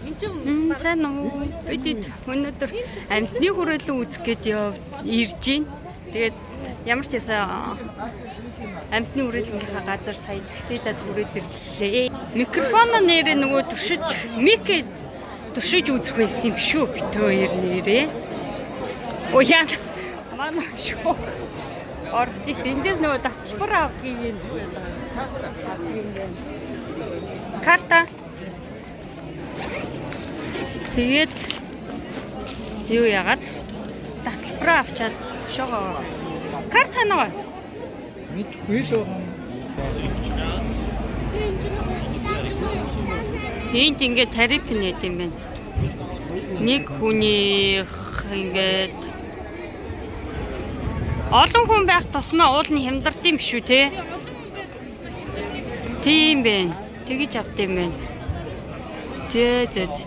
Сайн уу? Бид өнөөдөр амтны хүрээлэн үзэх гээд ирж байна. Тэгээд ямар ч ясаа амтны хүрээлэнгийнхаа газар сая таксилаад хүрээд ирлээ. Микрофоно нэрээ нөгөө туршиж мик туршиж үзэх байсан юм шүү бит хоёр нэрээ. Оо яа манай шүү. Орж ш эндээс нөгөө дасгалбар авдгийг юм. Карта. Тэгээд юу яагаад дасгалбараа авчаад шогоо. Карта нөгөө. Мэдгүй л байгаа. Энд ингээд тариф нэт юм байна. Нэг хүнийх ингээд олон хүн байх тусмаа уул нь хямдард юм шүү те. Тийм байна. Тэгэж авд юм байна.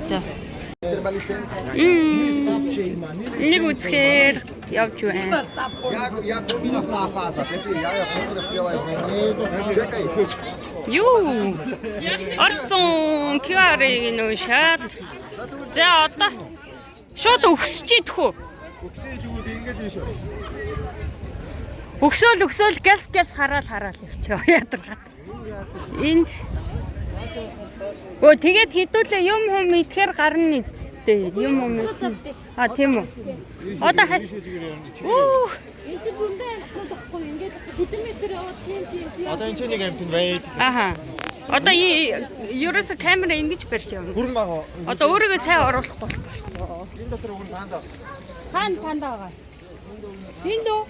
За. Нэг үзэхээр явж байна. Юу? Орцон QR-ыг нөө шаад. За одоо шууд өгсөж идэх үү? Өгсөөл гэлс хараал явчихаа ядаргаад. Энд Өө тэгээд хідүүлээ юм идэхээр гарна эцтэй. Юм. А тийм үү. Одоо хаш. Оо. Энд чинь дүндээ амтнууд баггүй ингээд хэдэн метр яваад тийм. Одоо энэ ч нэг амт нь байж. Аха. Одоо ерөөсө камера ингэж барьж явна. Хүрэн байгаа. Одоо өөрийгөө сайн оруулах болох. Энэ дотор өгөн таандаа. Таанда байгаа. Энд үү?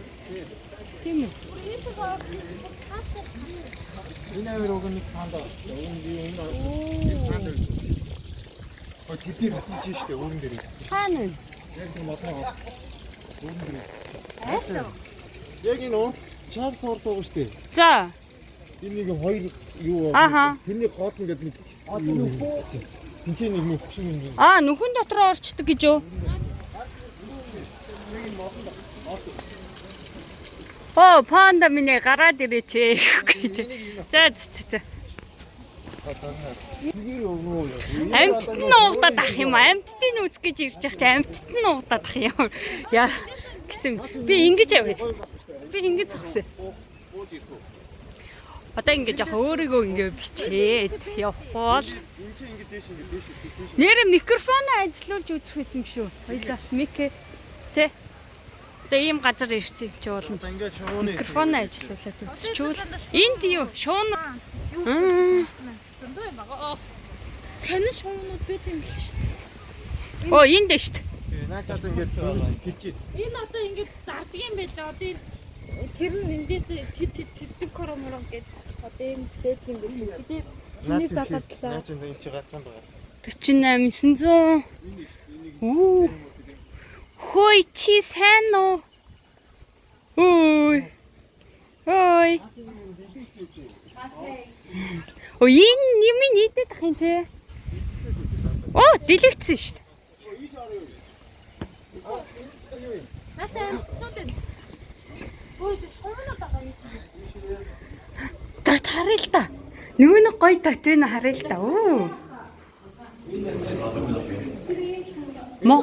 Тийм үү. Энэ авир өгөн нэг таандаа. Энэ таандаа. Ой тэдний хатчих штэ өөрөн дээр. Хаана вэ? Яг тийм модноо. Өөрөн дээр. Аасаа. Яг энэ уу? Чав цорд байгаа штэ. За. Энэ нэг хоёр юу Аха. тэрний гол ингээд нэг тэнцээ нэг мөх шиг юм. Аа, нүхэн дотор орчдөг гэж юу? Оо, панда минь гараад ирээч. За. Амттд нь уугдаад ах юм аа. Амттын үзэх гэж ирж байгаа чи амттд нь уугдаад ах юм. Яа. Гэцэм би ингэж явъя. Би ингэж зогсоо. Одоо ингэж яг өөрийгөө ингэ бичээд явахгүй бол нэр микрофоно ажилуулж үзэх байсан юм шүү. Хоёлаас мик тэ. Тэгээ ийм газар ирсэн юм чи болно. Ингээд шууны Микрофоно ажилуулад үзчихвэл энд юу шуун зөндөө юм байгаа. Сонин шуунууд байт юм л шүү дээ. Оо энд дэшт. наач одоо ингээд хэлж байна. Энэ одоо ингээд зардаг юм байлаа. Одоо энэ тэр нь эндээс тэр короморон гэж одоо энэ дээд юм биш. Тэгээд миний залгадлаа. Наач энэ чи гацсан байгаа. 48900. Оо. Хөөе чи сайн уу? Ой. Оо энэ юм нийтэд ах юм те. Оо дэлгэцсэн шүү дээ. Начаа тотэн. Ой шуунаа байгаа юм чи. Харъя л та. Нөгөө нэг гоё татвын харъя л та. Оо. Мо.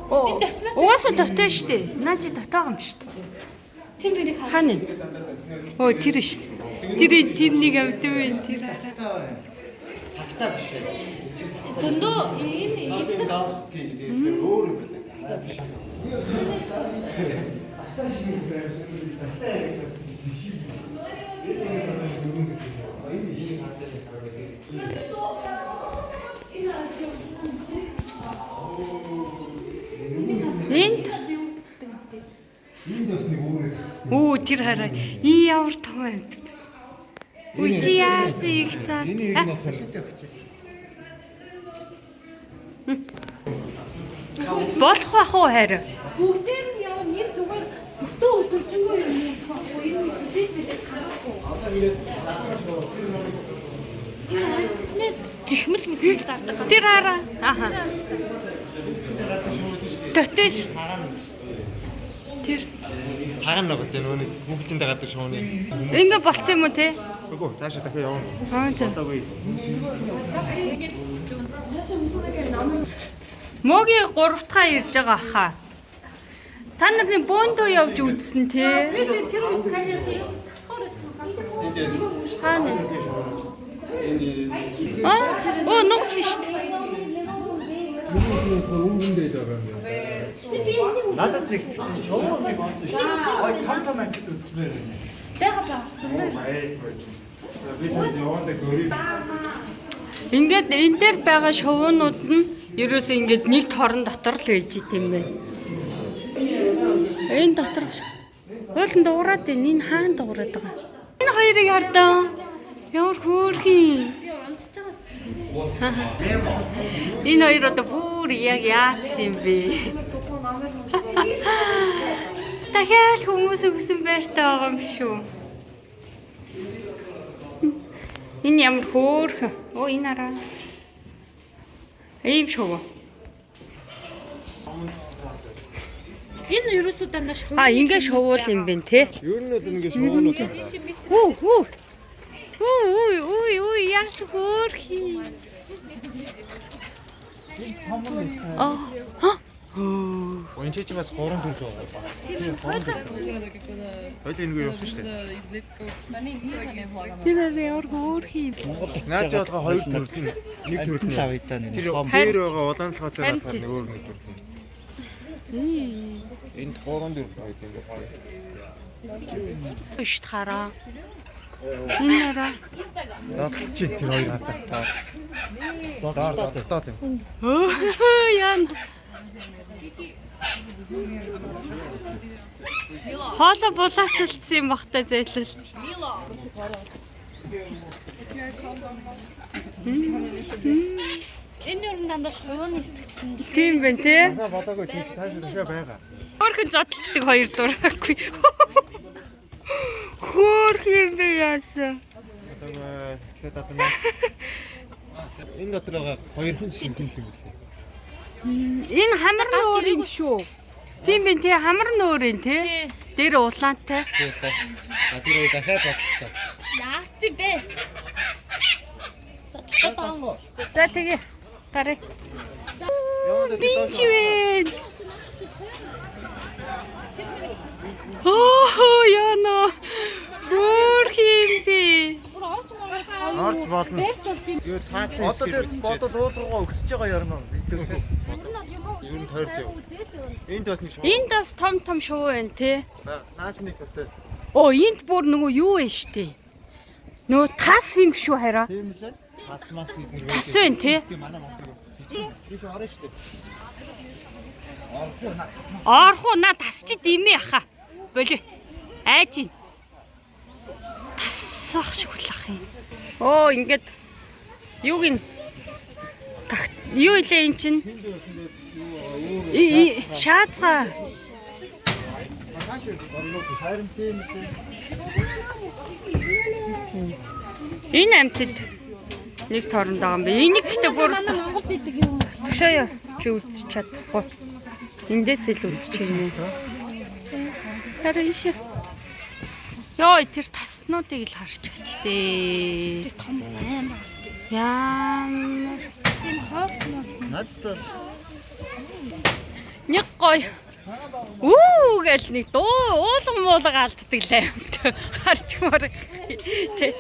Оо. Уусаа дотоо штэ. Наа чи дотоогоо юм штэ. Тэр мэрийг Хаана? Оо тэр штэ. Тэр нэг амт вэ тэр хараа. Тагтаа биш. зөндөө энэ Энэ даавс гэдэг өөр юм байна. Тагтаа биш. Энэ бас нэг өөр юм. Оо тэр хараа. Ий ямар том амт. Үчи яас их цаа. Энэ яг нь болохоор Болох бах уу хараа. бүгдээр нь яв нэг зүгээр бүтэн өдөржингөө юм юм баггүй энэ мэдээд харахгүй. Энэ чихмэл мэдээ зардаг. Тэр хараа. Аха. Төтөш. Тэр цагаан нэг гэдэг нөгөө нэг хүүхдийн дагаад шууны. ингэ болцсон юм уу те? Үгүй таашаа дахиад явна. Аа тийм. Одоогүй. Моги 3-таа ирж байгаа хаа. Та нарны бөөндөө явж үзсэн те. Тэр үед цаашаа Хаана? Оо нугс шүү дээ. Үүндээ байгаа юм. Надад нэг шоуны болсон шүү. Ой том амжилт үзмээр байна. Ингээд энэ дээр байгаа шоунууд нь ерөөсөө ингээд нэг торон дотор л байж идэм бэ. Энэ дотор уулын дуурайд байна. Энэ хаана дуурайд байгаа? Энэ хоёрыг хардаа. Ямар хөөрхий. Энэ хоёр одоо бүр яг яац юм бэ? Дахиад хүмүүс өгсөн байртай байгаа юм шүү. Энэ ямар хөөрхөн. Оо энэ араа. Ийм шүү. энэ ерөөсөө дандаа шоу. А ингээ шовуул юм бэ те. Ер нь бол ингэ шоунууд. Ой яас хөөрхий. Ой энэ ч бас 3 төрөл байгаа. Тийм 3 төрөл. Хоёул энэгүй явсан шүү дээ. Тэр яар хөөрхий. Наач болгоо 2 төрөл нь нэг төрөл нь авъя. Тэр дээр байгаа улаанлахаатай болохоор нэг өөр нэг төрөл. Энд 3 төрөл байгаа. Иш тараа. Энэ араа. Задлж чинь тэр хоёр хатаа. Задлаад юм. Яан. Хооло булаацалцсан юм бахтай зайлал. Энэ ер нь дандаа шоуны хэсэгт нь. Тийм байна те. Бодоогүй тийм тааш дэшээ байгаа. Хөөрхөн зодтолдог хоёр дураагүй. Хөөрхөн бэ яасан. Бодоогүй тэгээд одоо энэ дотор байгаа хоёрхан шингэнэл юм билээ. Энэ хамар нөөр юм шүү. Тийм байна те хамар нөөр юм те. Дээр улаантай. Тэр дахиад бодлоо. Яац тий бэ? За тэгээ гарыг. Бинчвэн. Яна. Хөөрхөн бэ. Орж болно. Бэрч болд юм. Юу цаадлаа. Одоо тэр бодол уулгаагаа өгсөж байгаа юм аа. Юу нь тойрч яв. Энд бас нэг шоу. Энд бас том шоу байна те. Наач нэг хөтэй. Оо энд бүр нөгөө юу вэ штэ. Нөгөө тас юм шүү хараа. Тийм лээ. Тасмас гэдэг. Тас байна те. Манай монтер. Их орно штэ. Орхоо на тасчид имээ яха. Болоо. Айж ин. Тасах шиг улах юм. Оо ингээд юуг ин юу илээ эн чин? Шаацгаа. Энэ амтд нэг торонд байгаа юм бэ. Энийг гэтээ бүр Монголд идэг юм. тушаа чи үзчих чадахгүй. Эндээс л үзчих юм. Сарай иш. Йоо тэр таснуудыг л харж байж тээ. Том аим бас. Ямар Энэ хоол нь Надад нэг гоё. Үү гэл нэг дуу уулан муулга алддаг лээ. Харж марах. Тэ.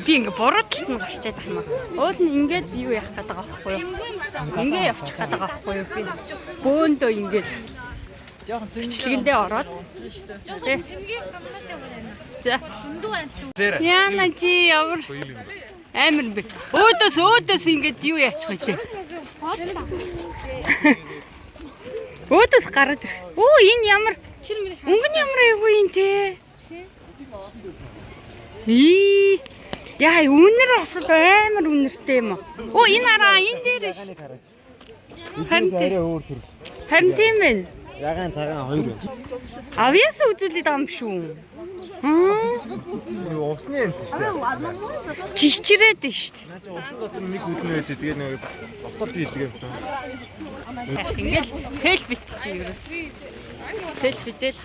Би ингээ бурууталт нь гарчаад байна. Уул нь ингээд юу яах гээд байгаа байхгүй юу? Ингээ явчих гээд байгаа байхгүй юу? Би бөөндөө ингээд бичлэгэндээ ороод. Тэ. За. зөндөө байна. Яна чи ямар амар бэ? Өөдөөс ингээд юу яачих вэ те? Өөдөөс гараад ирэх. Оо энэ ямар Тэр миний өнгөн ямар айгүй юм те. Яа үнэр бас амар үнэртэй юм. Оо энэ араа энэ дээр ш. арай өөр төр. Харин тийм байна. Ягаан цагаан хоёр байна. Авьяас үзүүлээд байгаа юм шүү. Усны энэ шүү дээ. Чичрээд нь шүү дээ. Наа чи усан дотор нэг хөдөлмөр байдаг. Тэгээ нэг ботол хийдэг юм байна. Ингээл селфит чи ерөөс. Селфитэл.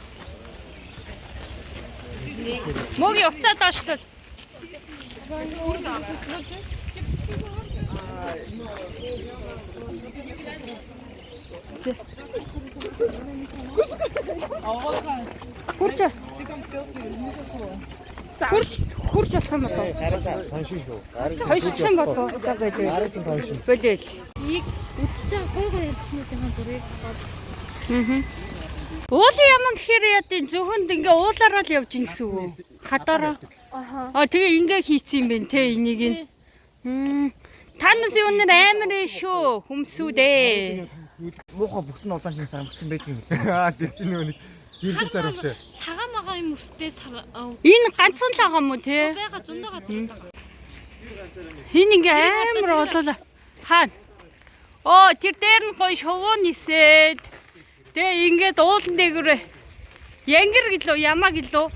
Моги уцаад аашлал. Хурч. Хурч болох юм болов. Гараа соншин шүү. Хойшчин болов. За гэлээ. Гараа чинь соншин. Бэлээл. Ийг үдчихэж байгаа гой гой хүмүүсийн зургийг бол. Уулын яман гэхээр ядын зөвхөнд ингээ уулаараа л явж ин гэсэн үг. Хадаараа. Аха. Тэгээ ингээ хийцэн юм бэ те энийг нь. Танаас өнөр амар шүү хүмсүүдээ. Муухай бүс нь улаан хин самгчин байдаг юм. Тэр чинь нэг жирлэг зарвч. Цагаан магаа юм өстэй Энэ ганцхан л байгаа юм уу те? байгаа зөндөө газар. Хин ингээ амар олоо. Хаана? Оо тэр дээр нь гоё шувуу нисээд. Тэгээ ингээд уулан дээгүүр янгир гэлөө ямаа гэлөө.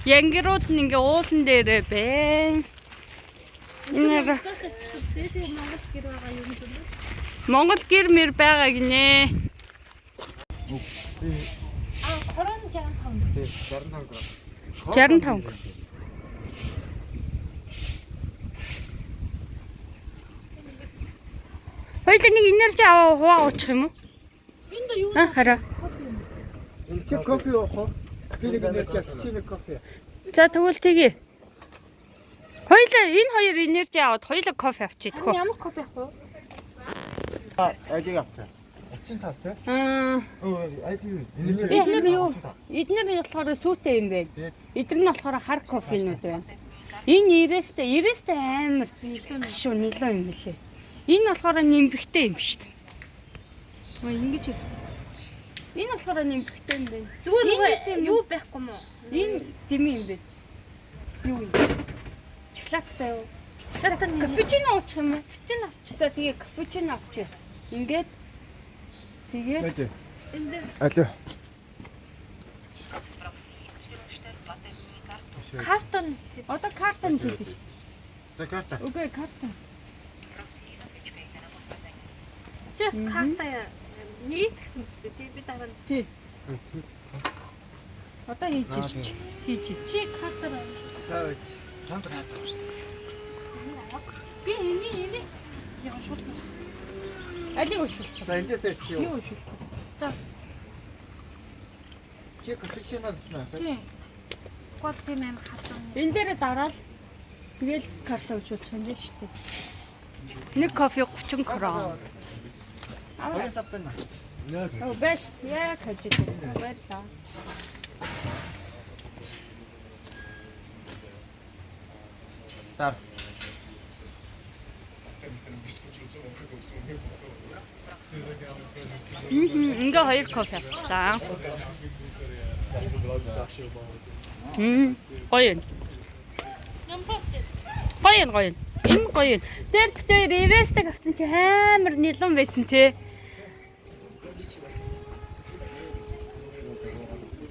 Янгирууд нь ингээ уулан дээрээ бэ. Энэ Дэшээ Монгол гэр байгаа юм зүйл. Монгол гэр мэр байгаа гинэ. Хорон 65. 65. Хоёул нэг энерги аваа хуваа уучих юм уу? Энд юу? Хараа. Чи кофе уух. Би нэг нэг кофе. За тэгвэл тгий. Хоёул энэ хоёр энерги аваад хоёул кофе авчихэд хөө. Ямар кофе авах вэ? Айдиг авчаа. 35 те? Айдиг. Эднэр юу? Эднэр болохоор сүйтэй юм байна. Эднэр нь болохоор хар кофенүүд байна. Энэ 90-тэй амар шүү нилээ юм лээ. Энэ болохоор нимбэгтэй юм шүү дээ. Ингэж хэлсэн. Энэ болохоор нимбэгтэй юм байна. Зүгээр юу байхгүй юм уу? Энэ дими юм байна. Юу юм? Чоколадтай юу? Капучино уучих юм уу? Капучино авчих. За тэгээ капучино авчих. Ингээд тэгээд алло. картон. Одоо картон хийдэж шүү. За карта. Үгүй картон. Just карта нийт гэсэн үстэй тий би дараа нь. Тий. Одоо хийж ирч. Хийж. Чи картаар За Чамд хаадаг шүү. би энийг яа шууд. Алиг уушвал. за эндээсээ чи юу? Юу уушвал. Чи капучино гэснэ. Тий. Гол тийм аим хатан. Энэ дээр дараал. Тэгэл карта уушвал юм байна шүү дээ. Нэг кофе 30 крон. Хоёр сав байна. Оо бэш. Яа гэж байна. Тар. Ингээ хоёр кофе авчлаа. Гоё. Гоё. Энэ гоё. Тэр битээр реверстэй авсан чи амар нилэн байсан те.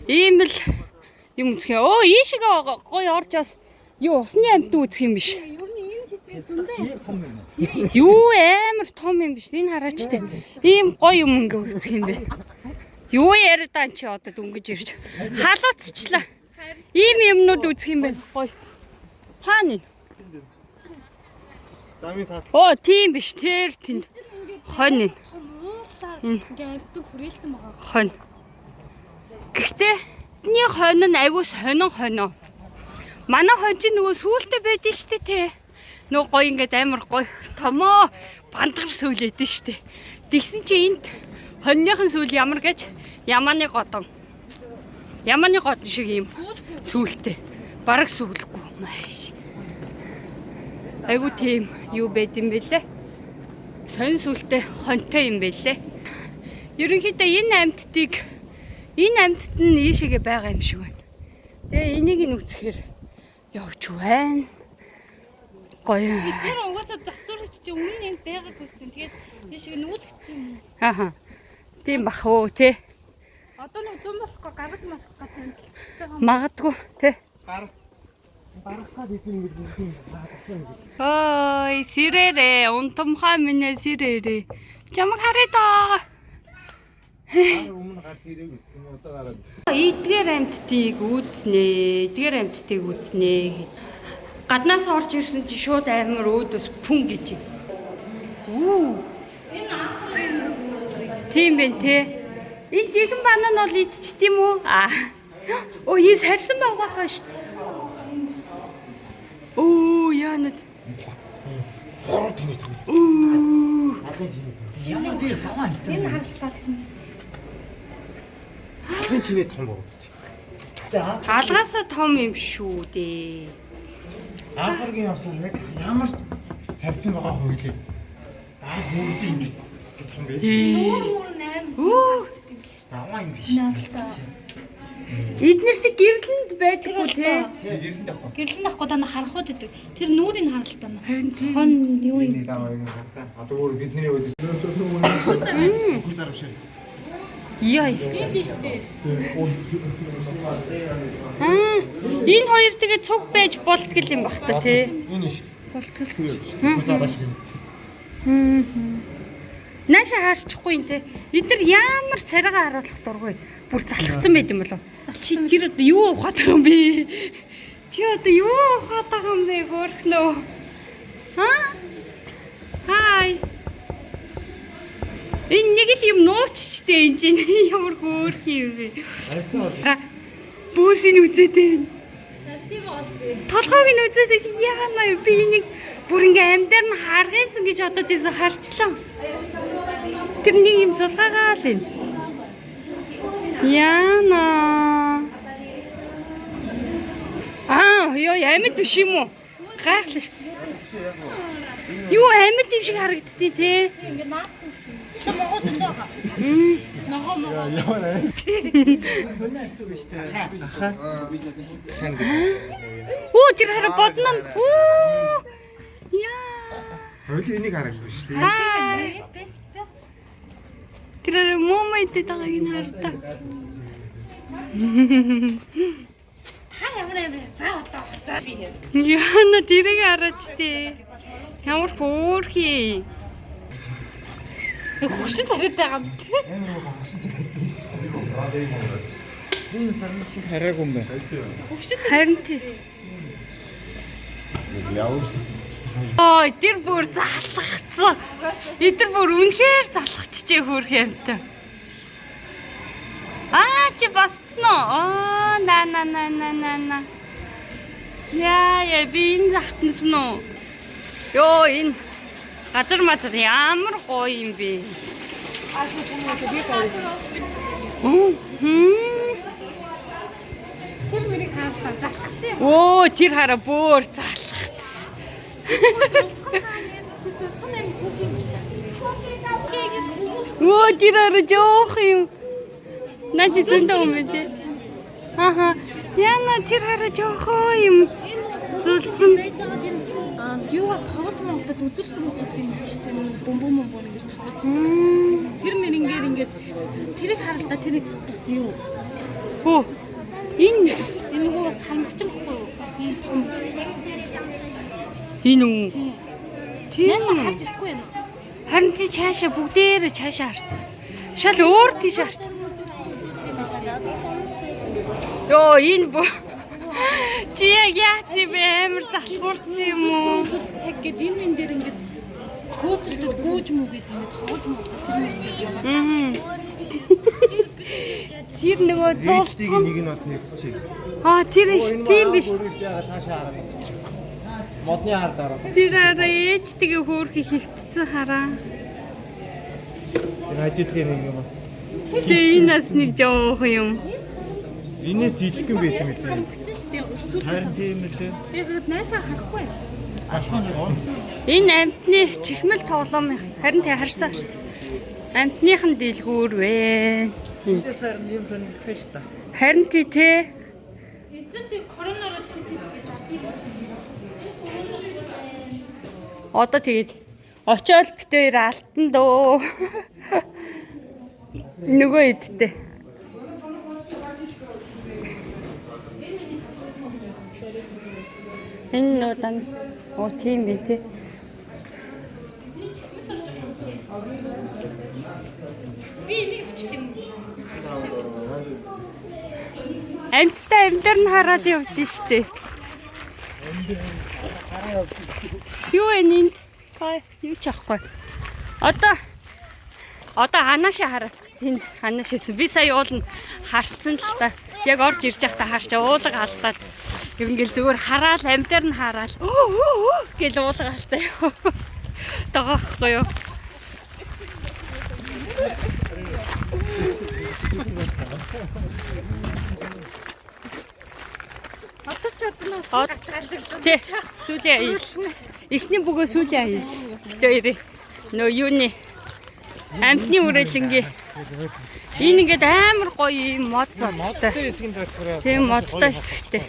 Ийм л юм үзэх. Оо ийшээ гоё орж бас юу усны амьтан үзэх юм биш. Юу амар том юм биш. Энэ хараач те. Ийм гоё юм ингээ үзэх юм бэ. Юу яриадаа чи одоо дөнгөж ирж халууцчлаа. Ийм юмнууд үзэх юм байна. Гоё. Хаана? Дамын цаад. Оо тийм биш. Тэр тэнд. Хонь. Ингээ амтдаг хүрээлсэн байгаа. Хонь. Гэхдээ бидний хонь нь айгүй сонио. Манай хонь чинь нөгөө сүултээ байдэн штэ те. Нөгөө гоё ингээд амар гоё томоо бандгар сүйлээдэн штэ. Тэгсэн чи энд хоньныхын сүүл ямар гэж ямааны годон. Ямааны годон шиг юм сүултээ. Бараг сүглэхгүй маш. Айгу тийм юу байд юм бэлээ. Сонь сүултээ хоньтой юм бэлээ. Ерөнхийдөө энэ амьтдыг амьтд нь ийшээгээ байгаа юм шиг байна. Тэгээ энийг нь үзэхээр явж байна. Гоё. Тэр угаасаа засварч чи өмнө нь энд байгаагүйсэн. Тэгээд тийшээ нүүлгдсэн юм. Ааха. Тийм бах уу те. Одоо нэг зам болохгүй гаргаж марах гэдэг юм. Магадгүй те. Барахад идэв юм. Ой, сирээрээ, унтамхаа минь сирээрээ. Чамаг харъя даа. Өмнө гарч ирээгүй гэсэн одоо гараад. Эдгээр амьтдыг үүснэ. Гаднаас орж ирсэн чи шууд амар өөдөөс пүн гэж. Энэ ахрын Тийм бэ те. Энэ жихэн банан бол идчих тийм үү? Оо, ийм сарсан байгаа хаа шүү дээ. Оо, яанад. Хороо тэнийт. Ямар дээр заваа юм. энэ харалтаа тэр. Алгын чиний том боо үстэй. Алгаасаа том юм шүү дээ. Анхааргийн явсан яг ямар тарцсан байгаа хөө гэлээ. Бүгд ингэ том бэ. Өөр 8 Оо, Заваа юм биш. наалтаа. эднэр чи гэрлэнд байдаггүй те. Гэрлэн давхгүй. Гэрлэн авахгүй даа харахуд идэг. Тэр нүрийн харалтаа. Хон юу юм. Энэ заваа ингэ хатаа. Одоо өөр бидний өөдөөс үгүй зарав шээ. Яа. Энд тийш дээ. Энэ хоёр тэгээ цуг байж болтгол юм бах та те. Энэ ш. Болтгол. Үгүй зарав шиг. Нааша хаарчихгүй юм те. Эдгээр ямар царайгаа харуулах дургүй. Бүр залхацсан байт юм болов. Чи тэр одоо юу ухаад байгаа юм бэ? Чи одоо юу ухаад байгаа юм бэ? Хөөрхнөө. Хай. Энэ нэг л юм нууччтэй энэ чинь ямар хөөрх юм бэ? Бүүсийг үзээд байна. Тийм оостой. Толгойг нь үзээд яана би нэг бүр ингээм амдаар нь харгаарсан гэж бодоод байсан харчлаа. Тэр нэг юм зулгаагаа л энэ. Яна. Ёо амьд биш юм уу? Гайхлаа. Юу амьд юм шиг харагддیں۔ Тэ. Ингээ наацсан. Та могоо зөндөө хаа. Ногоо могоо. Оо тэр хараа бодно. Оо. Яа. Хойл энийг харахгүй шүү дээ. Хай. Тэр момент тагааг нь хардаа. Та ямар за одоо за би. Яна тэрийг хараач тий. Ямар хөөрхий. Хөшин тариад байгаа юм тий. Энэ сармал шиг хараагүй юм байна. Харин тий. Ой, тэр бүр залхацсан. Эдгээр бүр үнэхээр залхачжээ хөөрхий амтаа. Чи басцсан уу? На. Яа, би энэ захтансан уу? Йоо, энэ газар ямар гоё юм бэ? Тэр мөрийг хаалтаа залхсан. Оо, тэр хараа бүр залхацсан. Оо, тэр хараа жоох юм. Наач зөндөө юм бэ? Яна тэр хараа жоохоо юм. Зүлцэн байж байгаа тийм юугаар тоглож монголд үзүүлэх юм бол тийм шүү дээ. Бөмбөм ингэж тоглож. Тэр мэрингээр ингэж тэрийг харалтаа тэрийг бас юу. Оо, энэ Энэгүй бас хамгчин байхгүй юу? Тийм том. энэ үү? Яашаа Тийм. хачихгүй юм. Харин тий цаашаа бүгдээрээ цаашаа харцгаа. Шал өөр тийш харц. Йоо, энэ чи яг юм амар залхуурсан юм уу? Тэг гээд энэ мэн дээр ингэж хөөцөлдөд гүүж мүгээд ингэ тоглож байгаа. Тэр нөгөө Ээжтийг зулцсан. нэг нь бол хийчих. Тэр тийм биш. Яга таашаа хараад ирчих. Модны хар дараа. Тэр араа ээжтэйгээ хөөрхий хөвтцэн хараа. Энэ ажидлын нэг юм. Тэгээ энэ бас нэг жоох юм. Энээс жижиг юм байх юм лээ. Хамгчин шүү дээ. Өчүүл. Харин тийм үлээ. Тэгээд наашаа харахгүй. Энэ амтны чихмэл тоглоом харин тэ харсан. Амтныхан дэлгүүр вэ. Энэ сар юм сонирхох л та. Харин тэ. Эдгээр тийм коронавирус Одоо тэгээд очиод битээр алтан дөө. Нөгөө идтэй. Энэ нуудан оо тийм би тий. би нэг ч юм. Амттай амдаар нь хараад явж штэ. Юу вэ энд? Юу ч ахгүй. Одоо ханаашаа хараад тэнд ханааш хэлсэн. Би сая уулна харцсан л та. Яг орж ирж байхдаа харчаа уулга алдаад ингээл зүгээр хараал амтаар нь хараал. Гэл уулга алдаа юу. Тагаахгүй юу? Одоо ч одноос гаргалдаг. Тэ сүүлийн аял. Эхний бүгөө сүүлийн аял. Гэтэ нөө юуны амтны үрэлэнгийн энэ ингээд амар гоё юм мод зодтой. хэсгийн дотороо. Тийм модтой хэсэгтэй.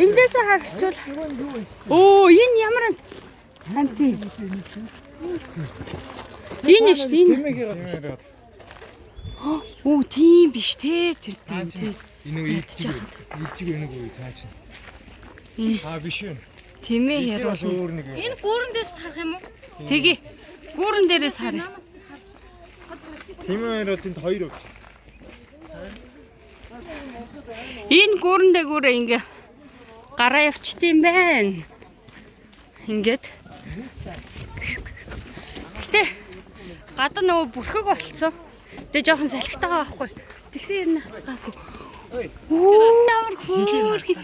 Эндээсээ харчвал энэ ямар амт юм. Энэ шүү дээ. Тэмээгээ. Тийм биш те тэр тийм. Энэ ийдчиг энийг үү таа чинь. Энэ Биш үү? тийм ээ яруу. Өөр нэг. Энэ гүүрэндээс харах юм уу? Тэги гүүрэн дээрээс харъя. Тэмээр бол тэнд хоёр өгч. Энэ гүүрэн дээгүүрээ ингээ гараа явчт юм байна. Ингээд. Гэтэ гадаа нөгөө бүрхэг болцсон. Тэгээ жоохон салхитай байгаа байхгүй. Тэгсэн юм гаагүй. Ямар хөөрхи.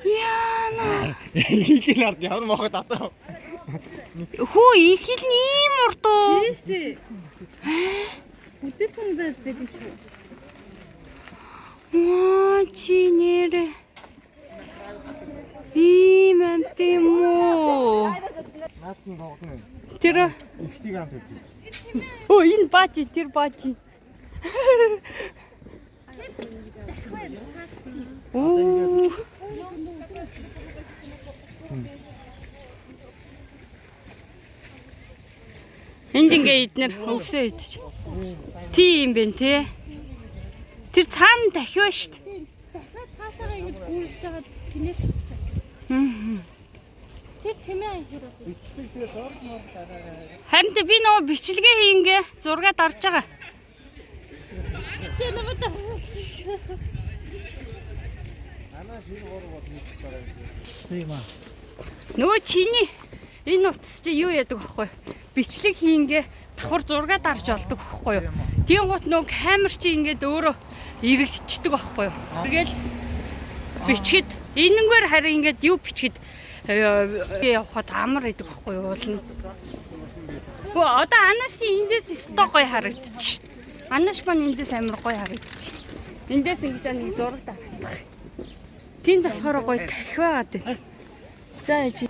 Яна. Ихэл ард ямар мохот атаа. Хөө ихэл ийм урд уу? Тийм шүү дээ. Үдэтэн байдаг шүү. Чи нэрэ. Ийм амт юм уу? Наадны тоглоно. Тэр Ихтиг амт өгч. энэ баажи тэр баажи. Оо. Энд ингээ эднэр өвсөө идэж. Тийм бэ те. Тэр цаана дахиа штт. Дахиад цаашаа ингэж гүйлж байгаа тэнээс хасч байгаа. Тэр тэмээ хэр бол. Эцэг тэгээ зураг мөр дараа. Харин тэ би нөгөө бичлэгээ хийнгээ зураг дарж байгаа. Чи намайг Анаа шин гоор бод хийчихээ. Сима. Нөгөө чиний энэ утас чи юу яадаг вэ? Бичлэг хийнгээ давхар зураг дарж олдог байхгүй юу? Тийм гут нөгөө камер чи ингээд өөрөө эргэжчихдэг байхгүй юу? Тэгэл бичгэд энэнгээр харин ингээд юу бичгэд явахад амар идэг байхгүй юу уулна. Одоо анаш эндээс сто гоё харагдчих. Анаш маань эндээс амар гоё харагдчих. Эндээс ингэж нэг зураг дарагдах. Тэнд болохоор гоё дахиад байна. За ээж.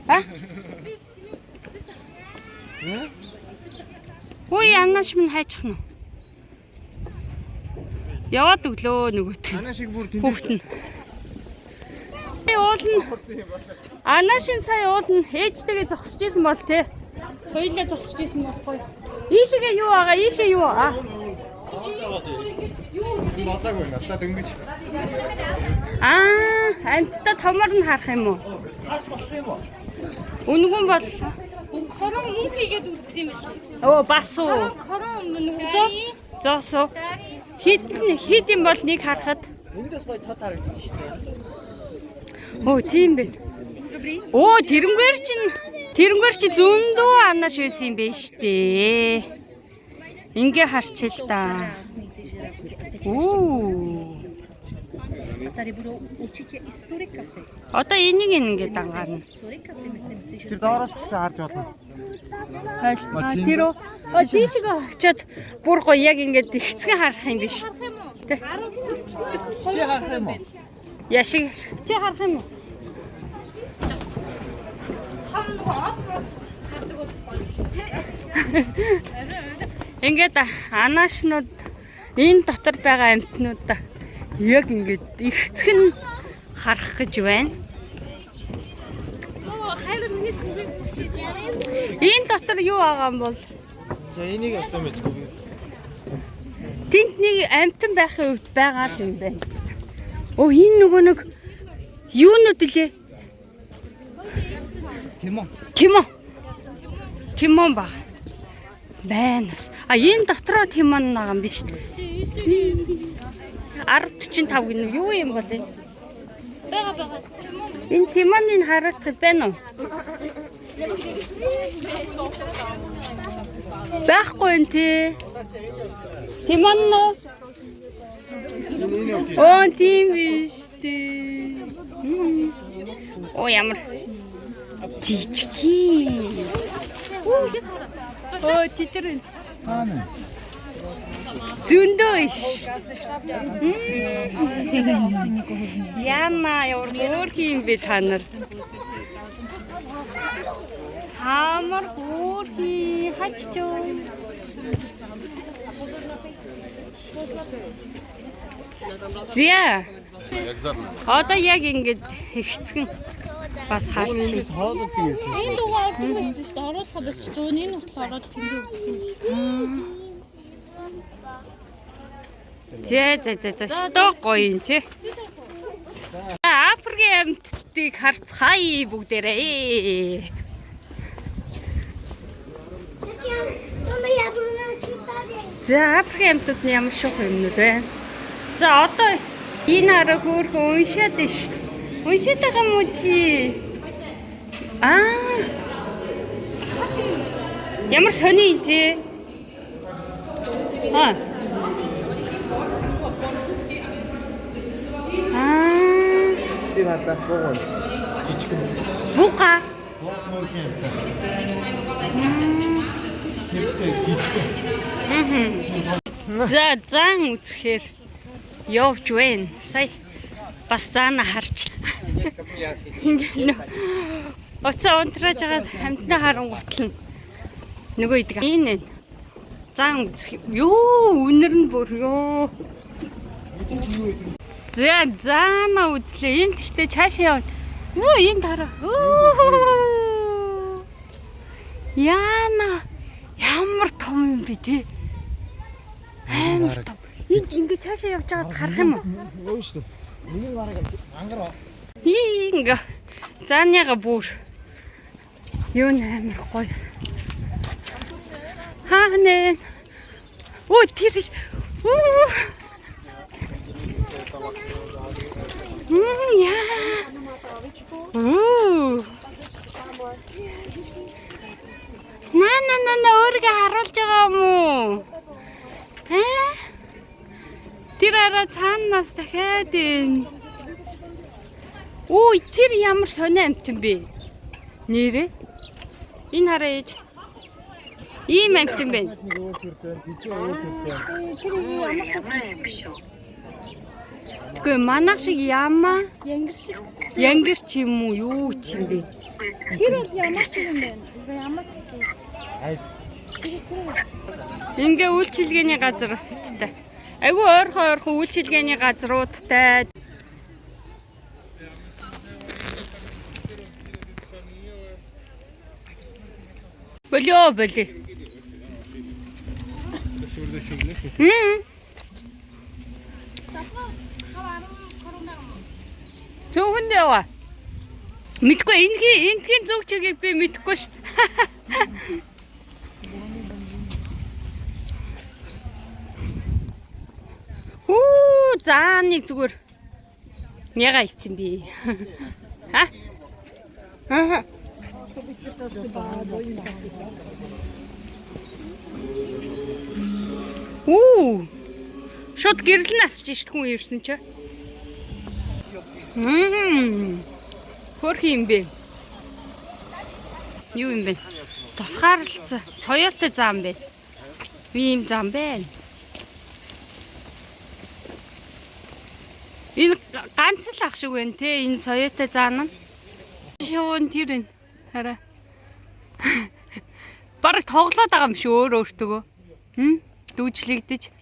Ой анаш минь хайчих нь. Яваад өглөө нөгөөт. Анаа шиг бүр Хүүхдэн. Уулна. Анашин сая уулна. Ээжтэйгээ зогсож исэн бол те. Хоёулаа зогсож исэн болохгүй. Ийшээгээ юу байгаа? Ийшээ юу аа? Масаагүй надад дөнгөж. Амттай томор нь харах юм уу? Харж болох юм уу? Үнгэн бол хорон мөнгө хийгээд үздэг юм байна. оо бас уу. Хорон нэг Зоос уу. Хит юм бол нэг харахад. Эндээс гоё тод харагдаж штэ. Оо тийм бэ. Оо тэрнгээр чи зөндөө анаш байсан юм бэ штэ. Ингээ харчил та. Оо. Одоо энийг ингээ дангарна. Тэр доороос ч харж болно. Тэр тийшээ очиод бүр гоё яг ингээд ихцгэн харах юм биш. Тэ. Чи харах юм уу? Яшиг чи харах юм уу? Ингээд анаашнууд энэ дотор байгаа амьтнуудаа яг ингээд ихцгэн харах гэж байна. Энэ дотор юу байгаа юм бол? За энийг автаа мэдгүй. Тэнд нэг амьтан байхын үед байгаа л юм байна. Оо энэ нөгөө нэг юунууд лээ? Тимон баг. Байнас. Энэ дотроо тимон байгаа юм биш үү? 10:45 гинэ юу юм бол энэ? Бага. Энэ Тимоныг харагдах байна уу? Байхгүй энэ тий. Тимон нөө. Оо тийм биш тий. Оо ямар жижигхэн. Оо титэрэн. Зөндөө иш. Яна ямар хөөрхөн юм бэ та нар? Хамар хөөрхөн хаччоо. Зя. Одоо яг ингэж ихцгэн бас харчих. Энэ дугаар ордог байсан шүү дээ. Оруулахаа болчих. Энэ утас ороод тэндээ өгдөг. За сто гоё юм тий. Африкийн амьтдыг харцгаая бүгдээрээ. За Африкийн амьтдад ямар шок юмнууд вэ? За одоо энэ арга хөөрхөн уншаад байна шүү дээ. Уншаад байгаа юм уу чи? Ямар сони тий. Тэр хатах богоо. Жижиг. Бука. Хөөрхөн юм. Жижиг. Зан үзэхээр явж байна. Сая бас заана харч. Оцоо унтрааж байгаа хамтнаа харангуутал нөгөө идэг. Энэ зан үзэх. Юу үнэр нь бүр ёо. Заана үзлээ. Энд гэхдээ цаашаа яваад. Юу энэ тараа. Яна ямар том юм бэ те. Амар том. Энд ингэ цаашаа явж байгаад харах юм уу? Өө шүү. Миний бараг ангараа. Инга. Зааныга бүр. Юу амар гоё. Хаанэ. Оо тэр. Яа. На өөрийгөө харуулж байгаа юм уу? Тэр араа цаанаас дахиад энэ. Үй тэр ямар сони амтан бэ? Нэрээ? Энэ хараа ээж. Ийм амтан бэ? Гүй манайх шиг яма? Янгир ч юм уу юу ч юм бэ? Тэр бол ямар шиг юм бэ? Ямар ч юм. Ингээ үйлчилгээний газруудтай. Айгүй ойрхон үйлчилгээний газруудтай. Болио. Цөөхөнд яваа. Мэдгүй энтхийн зүг чигийг би мэдэхгүй шүү дээ. За нэг зүгээр яга ицсэн би. Шууд гэрэл насч шít хүн ирсэн чи. Хөрх юм бэ? Юу юм бэ? Тусгаарлалцсан соёотой зам бэ. Ийм зам байна. Энэ ганц л ах шиг байна те энэ соёотой заана. Шивэн тэр энэ хараа. Бараг тоглоод байгаа юм шүү өөртөө. Дүүжлэгдэж.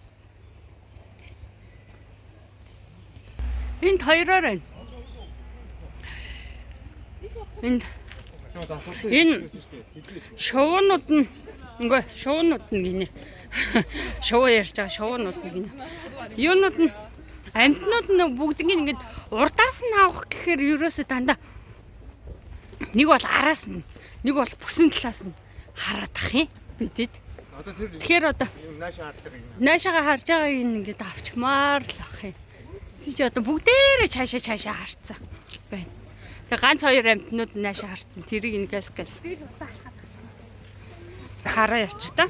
Энд хоёроор байна. Энэ шуунууд нь гинэ. Шуу ярьж байгаа шуунууд нь гинэ. Юунууд нь амтнууд нь бүгднийг ингээд урдаас нь авах гэхээр ерөөсөө дандаа нэг бол араас нь нэг бол бүсэн талаас нь хараадах юм бидэд. Тэгэхээр одоо наашаага харж байгааг ингээд авчмаар л ах юм. Чи одоо бүгдээрээ цаашаа харцсан байна. Тэгээ ганц хоёр амтнууд наашаа харцсан. Тэрийг ингээл Би л удаа алхаад. хараа явчих та.